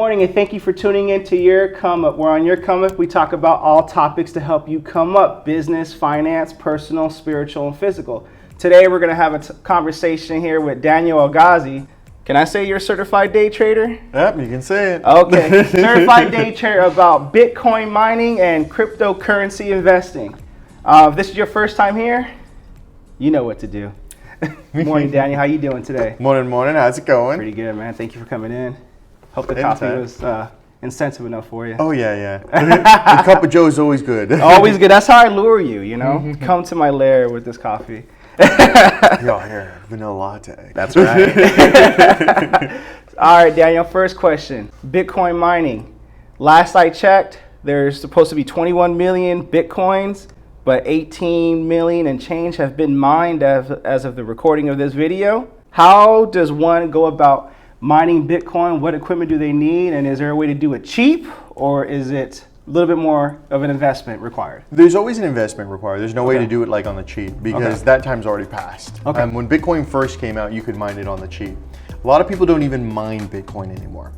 morning, and thank you for tuning in to Your Come Up. We're on Your Come Up. We talk about all topics to help you come up: business, finance, personal, spiritual, and physical. Today, we're going to have a conversation here with Daniel Algazi. Can I say you're a certified day trader? Yep, you can say it. Okay, certified day trader about Bitcoin mining and cryptocurrency investing. If this is your first time here, you know what to do. Morning, Daniel. How you doing today? Morning. How's it going? Pretty good, man. Thank you for coming in. Hope the coffee was incentive enough for you. Oh, yeah. The cup of joe is always good. Always good. That's how I lure you, you know? Come to my lair with this coffee. Yo, here, vanilla latte. That's right. All right, Daniel, first question. Bitcoin mining. Last I checked, there's supposed to be 21 million Bitcoins, but 18 million and change have been mined as of the recording of this video. How does one go about mining Bitcoin? What equipment do they need? And is there a way to do it cheap, or is it a little bit more of an investment required? There's always an investment required. There's no way to do it like on the cheap, because that time's already passed. When Bitcoin first came out, you could mine it on the cheap. A lot of people don't even mine Bitcoin anymore.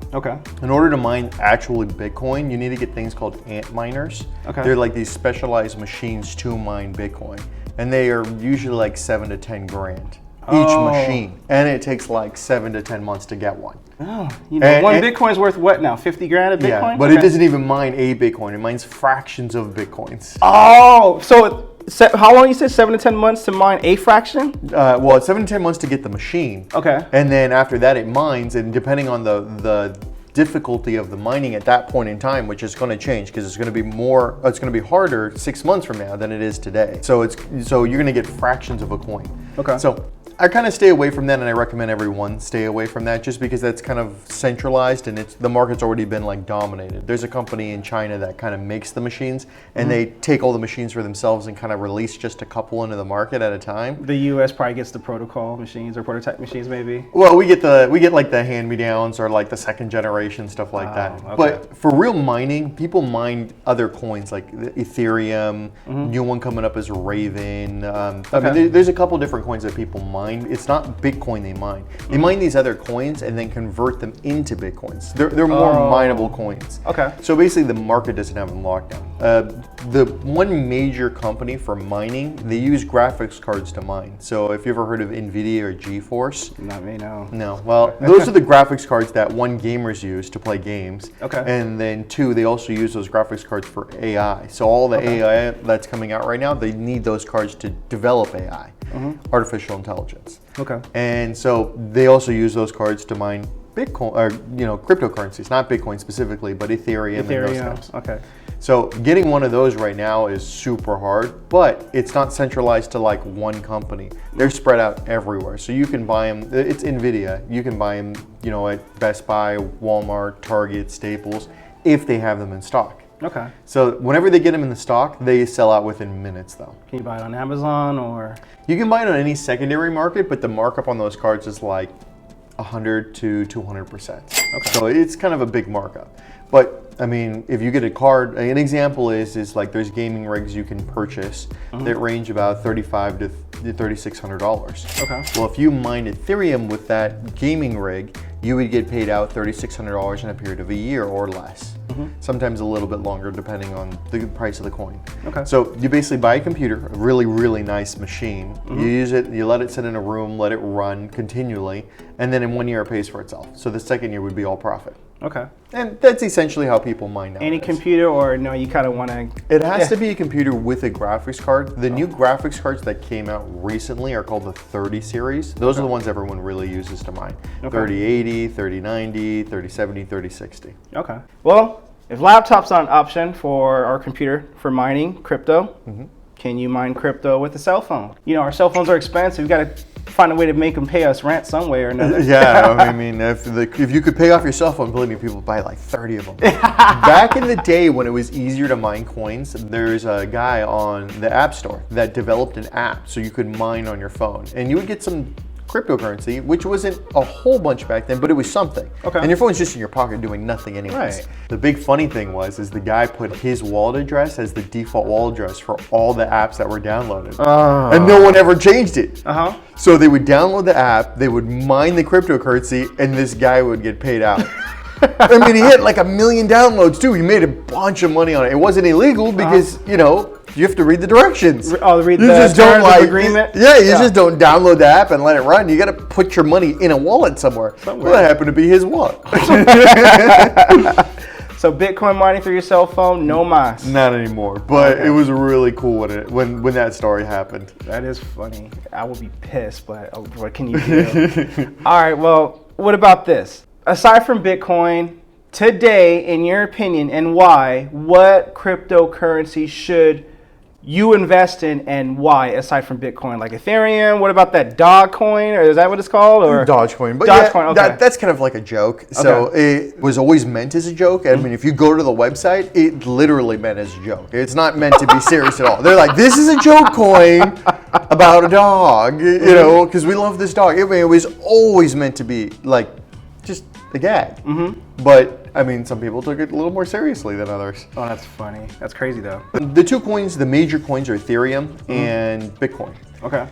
In order to mine actually Bitcoin, you need to get things called ant miners. They're like these specialized machines to mine Bitcoin. And they are usually like 7 to 10 grand. Each machine, and it takes like 7 to 10 months to get one. Oh, you know, one Bitcoin's worth what now? 50 grand a Bitcoin? Yeah, but it doesn't even mine a Bitcoin. It mines fractions of Bitcoins. Oh, so how long you said? 7 to 10 months to mine a fraction? Well, it's 7 to 10 months to get the machine. And then after that, it mines, and depending on the difficulty of the mining at that point in time, which is going to change because it's going to be harder 6 months from now than it is today. So you're going to get fractions of a coin. So I kind of stay away from that, and I recommend everyone stay away from that, just because that's kind of centralized and the market's already been like dominated. There's a company in China that kind of makes the machines, and they take all the machines for themselves and kind of release just a couple into the market at a time. The US probably gets the protocol machines or prototype machines, maybe. Well, we get like the hand-me-downs or like the second generation stuff like that. But for real mining, people mine other coins like Ethereum. New one coming up is Raven. I mean, there's a couple different coins that people mine. It's not Bitcoin they mine. They mine these other coins and then convert them into Bitcoins. They're more mineable coins. So basically the market doesn't have them locked down. The one major company for mining, they use graphics cards to mine. So if you ever heard of NVIDIA or GeForce? Not me, no. No, well, those are the graphics cards that one, gamers use to play games. And then two, they also use those graphics cards for AI. So all the AI that's coming out right now, they need those cards to develop AI. Artificial intelligence. And so they also use those cards to mine Bitcoin, or cryptocurrencies, not Bitcoin specifically, but Ethereum and those types. So getting one of those right now is super hard, but it's not centralized to like one company. They're spread out everywhere. So you can buy them, it's NVIDIA, you can buy them, at Best Buy, Walmart, Target, Staples, if they have them in stock. So whenever they get them in the stock, they sell out within minutes though. Can you buy it on Amazon or? You can buy it on any secondary market, but the markup on those cards is like 100 to 200%. So it's kind of a big markup. But I mean, if you get a card, an example is like there's gaming rigs you can purchase that range about $3,500 to $3,600. Well, if you mine Ethereum with that gaming rig, you would get paid out $3,600 in a period of a year or less. Sometimes a little bit longer depending on the price of the coin. So you basically buy a computer, a really, really nice machine. You use it, you let it sit in a room, let it run continually, and then in 1 year it pays for itself. So the second year would be all profit. And that's essentially how people mine now. Any computer, or no, you kind of want to? It has to be a computer with a graphics card. The new graphics cards that came out recently are called the 30 series. Those are the ones everyone really uses to mine. 3080, 3090, 3070, 3060. Well, if laptop's not an option for our computer for mining crypto, can you mine crypto with a cell phone? Our cell phones are expensive. We got to find a way to make them pay us rent some way or another. I mean, if you could pay off your cell phone, believe me, people buy like 30 of them. Back in the day when it was easier to mine coins, there's a guy on the App Store that developed an app so you could mine on your phone, and you would get some cryptocurrency, which wasn't a whole bunch back then, but it was something. And your phone's just in your pocket doing nothing anyways. The big funny thing is the guy put his wallet address as the default wallet address for all the apps that were downloaded. And no one ever changed it. So they would download the app, they would mine the cryptocurrency, and this guy would get paid out. I mean, he hit like 1 million downloads too. He made a bunch of money on it. It wasn't illegal because, you know, you have to read the directions. Oh, read you the just don't terms of agreement? You just don't download the app and let it run. You got to put your money in a wallet somewhere. Well, that happened to be his wallet. So Bitcoin mining through your cell phone, no mas. Not anymore, but it was really cool when that story happened. That is funny. I would be pissed, but what can you do? All right, well, what about this? Aside from Bitcoin, today, in your opinion, and why, what cryptocurrency should you invest in and why, aside from Bitcoin? Like Ethereum, what about that Dogecoin, or is that what it's called? Or Dogecoin. But Dogecoin, okay. That's kind of like a joke. So it was always meant as a joke. I mean, if you go to the website, it literally meant as a joke. It's not meant to be serious at all. They're like, this is a joke coin about a dog, you know, because we love this dog. It was always meant to be like just a gag. But I mean, some people took it a little more seriously than others. Oh, that's funny. That's crazy, though. The two coins, the major coins are Ethereum and Bitcoin. Okay.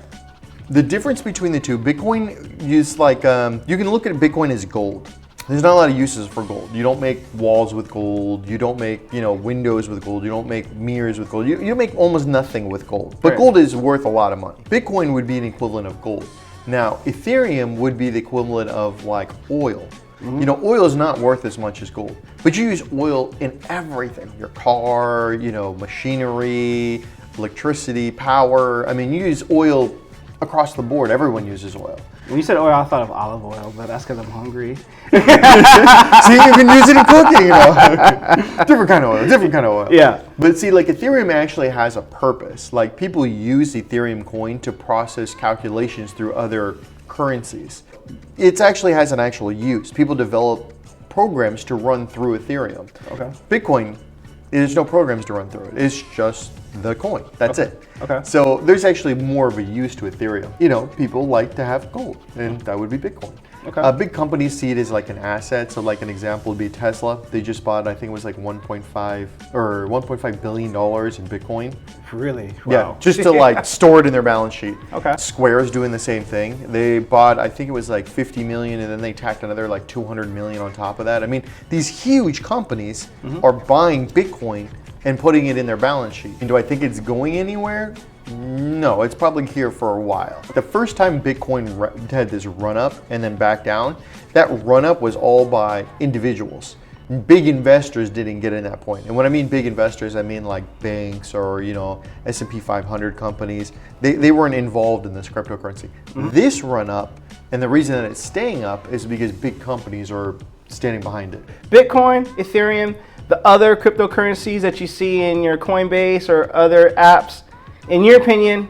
The difference between the two, Bitcoin is like, you can look at Bitcoin as gold. There's not a lot of uses for gold. You don't make walls with gold. You don't make, windows with gold. You don't make mirrors with gold. You make almost nothing with gold. But gold is worth a lot of money. Bitcoin would be an equivalent of gold. Now, Ethereum would be the equivalent of like oil. Oil is not worth as much as gold, but you use oil in everything. Your car, machinery, electricity, power. I mean, you use oil across the board. Everyone uses oil. When you said oil, I thought of olive oil, but that's because I'm hungry. See, you can use it in cooking, different kind of oil. Yeah. But see, like Ethereum actually has a purpose. Like people use Ethereum coin to process calculations through other currencies. It actually has an actual use. People develop programs to run through Ethereum. Okay. Bitcoin, there's no programs to run through it. It's just the coin. That's it. Okay. So there's actually more of a use to Ethereum. People like to have gold, and that would be Bitcoin. Okay. Big companies see it as like an asset. So like an example would be Tesla. They just bought, I think it was like $1.5 billion in Bitcoin. Really? Wow. Yeah, just to like store it in their balance sheet. Okay. Square's doing the same thing. They bought, I think it was like 50 million, and then they tacked another like 200 million on top of that. I mean, these huge companies are buying Bitcoin and putting it in their balance sheet. And do I think it's going anywhere? No, it's probably here for a while. The first time Bitcoin had this run up and then back down, that run up was all by individuals. Big investors didn't get in that point. And when I mean big investors, I mean like banks or, S&P 500 companies. They weren't involved in this cryptocurrency. This run up, and the reason that it's staying up is because big companies are standing behind it. Bitcoin, Ethereum, the other cryptocurrencies that you see in your Coinbase or other apps, in your opinion,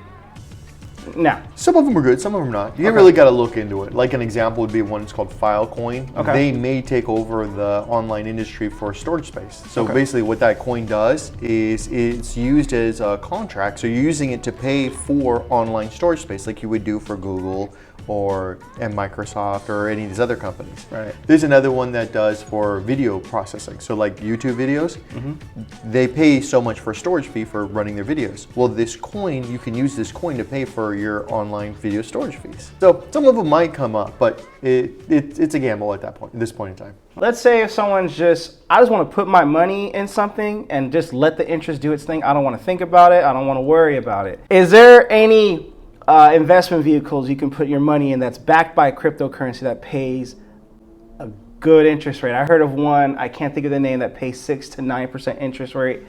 no. Some of them are good, some of them are not. You really got to look into it. Like an example would be one that's called Filecoin. Okay. They may take over the online industry for storage space. So basically what that coin does is it's used as a contract. So you're using it to pay for online storage space like you would do for Google and Microsoft or any of these other companies. Right. There's another one that does for video processing. So like YouTube videos, they pay so much for a storage fee for running their videos. Well, this coin, you can use this coin to pay for your online video storage fees. So some of them might come up, but it's a gamble at this point in time. Let's say if someone's I just want to put my money in something and just let the interest do its thing. I don't want to think about it. I don't want to worry about it. Is there any investment vehicles you can put your money in that's backed by cryptocurrency that pays a good interest rate? I heard of one, I can't think of the name, that pays 6 to 9% interest rate.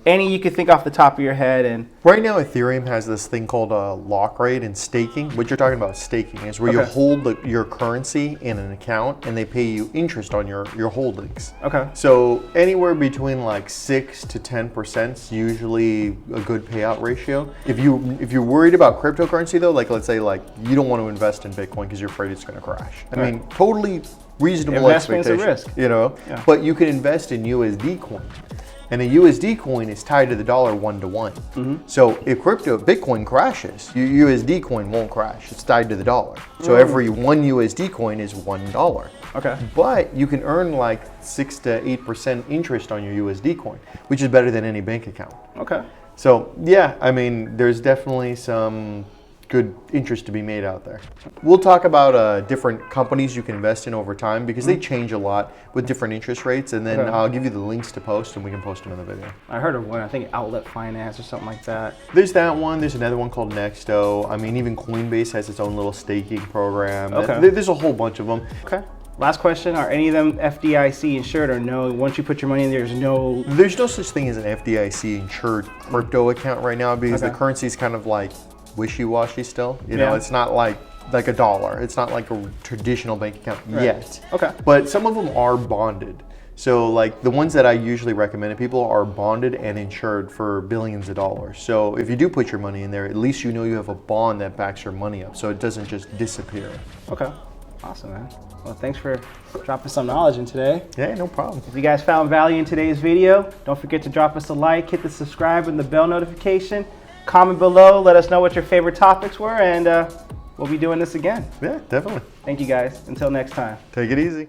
Any you could think off the top of your head? And right now, Ethereum has this thing called lock rate and staking. What you're talking about staking is where you hold your currency in an account and they pay you interest on your holdings. Okay. So anywhere between like 6 to 10% is usually a good payout ratio. If you're worried about cryptocurrency though, like let's say like you don't want to invest in Bitcoin because you're afraid it's going to crash. I mean, totally reasonable expectation. Investment's a risk. Yeah. But you can invest in USD coin. And a USD coin is tied to the dollar 1-to-1. So if Bitcoin crashes, your USD coin won't crash. It's tied to the dollar. So every one USD coin is $1. Okay. But you can earn like 6 to 8% interest on your USD coin, which is better than any bank account. Okay. So yeah, I mean, there's definitely some good interest to be made out there. We'll talk about different companies you can invest in over time because they change a lot with different interest rates, and then I'll give you the links to post and we can post them in the video. I heard of one, I think Outlet Finance or something like that. There's that one, there's another one called Nexto. I mean, even Coinbase has its own little staking program. There's a whole bunch of them. Okay. Last question, are any of them FDIC insured or no? Once you put your money in, there's no such thing as an FDIC insured crypto account right now because the currency is kind of like wishy-washy still. You know, it's not like a dollar. It's not like a traditional bank account yet. Okay. But some of them are bonded. So like the ones that I usually recommend to people are bonded and insured for billions of dollars. So if you do put your money in there, at least you know you have a bond that backs your money up so it doesn't just disappear. Okay. Awesome, man. Well, thanks for dropping some knowledge in today. Yeah, no problem. If you guys found value in today's video, don't forget to drop us a like, hit the subscribe and the bell notification. Comment below, let us know what your favorite topics were, and we'll be doing this again. Yeah, definitely. Thank you guys. Until next time. Take it easy.